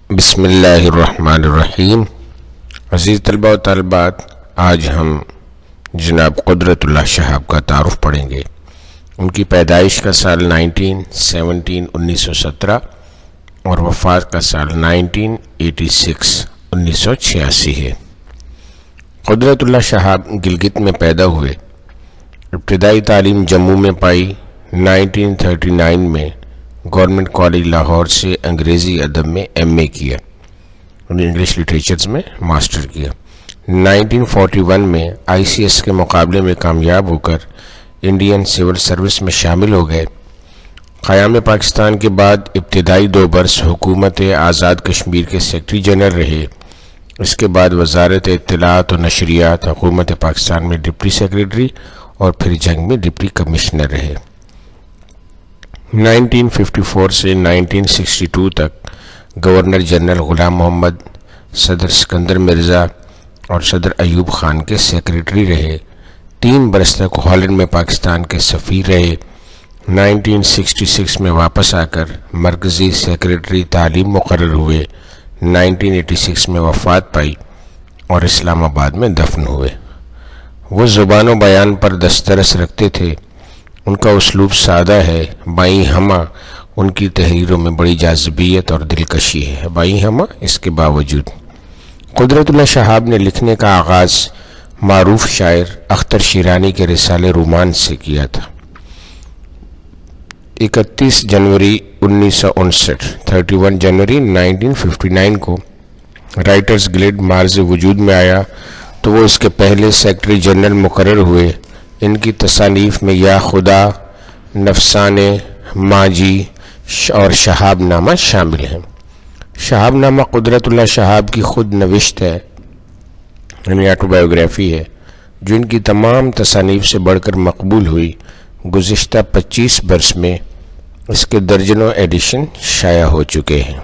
بسم اللہ الرحمن الرحیم۔ عزیز طلبہ و طالبات، آج ہم جناب قدرت اللہ شہاب کا تعارف پڑھیں گے۔ ان کی پیدائش کا سال 1917 اور وفات کا سال 1986 ہے۔ قدرت اللہ شہاب گلگت میں پیدا ہوئے۔ ابتدائی تعلیم جموں میں پائی۔ 1939 میں گورنمنٹ کالج لاہور سے انگریزی ادب میں ایم اے کیا، انگلش لٹریچرز میں ماسٹر کیا۔ 1941 میں آئی سی ایس کے مقابلے میں کامیاب ہو کر انڈین سول سروس میں شامل ہو گئے۔ قیام پاکستان کے بعد ابتدائی 2 برس حکومت آزاد کشمیر کے سیکرٹری جنرل رہے۔ اس کے بعد وزارت اطلاعات و نشریات حکومت پاکستان میں ڈپٹی سیکرٹری اور پھر جنگ میں ڈپٹی کمشنر رہے۔ 1954 سے 1962 تک گورنر جنرل غلام محمد، صدر سکندر مرزا اور صدر ایوب خان کے سیکرٹری رہے۔ 3 برس تک ہالینڈ میں پاکستان کے سفیر رہے۔ 1966 میں واپس آ کر مرکزی سیکرٹری تعلیم مقرر ہوئے۔ 1986 میں وفات پائی اور اسلام آباد میں دفن ہوئے۔ وہ زبان و بیان پر دسترس رکھتے تھے۔ ان کا اسلوب سادہ ہے، بائیں ہمہ ان کی تحریروں میں بڑی جاذبیت اور دلکشی ہے، بائیں ہمہ اس کے باوجود۔ قدرت اللہ شہاب نے لکھنے کا آغاز معروف شاعر اختر شیرانی کے رسالے رومان سے کیا تھا۔ 31 جنوری 31 جنوری 1959 کو رائٹرز گلڈ مارز وجود میں آیا تو وہ اس کے پہلے سیکرٹری جنرل مقرر ہوئے۔ ان کی تصانیف میں یا خدا، نفسانے، ماجی اور شہاب نامہ شامل ہیں۔ شہاب نامہ قدرت اللہ شہاب کی خود نوشت ہے، یعنی آٹوبایوگرافی ہے، جو ان کی تمام تصانیف سے بڑھ کر مقبول ہوئی۔ گزشتہ 25 برس میں اس کے درجنوں ایڈیشن شائع ہو چکے ہیں۔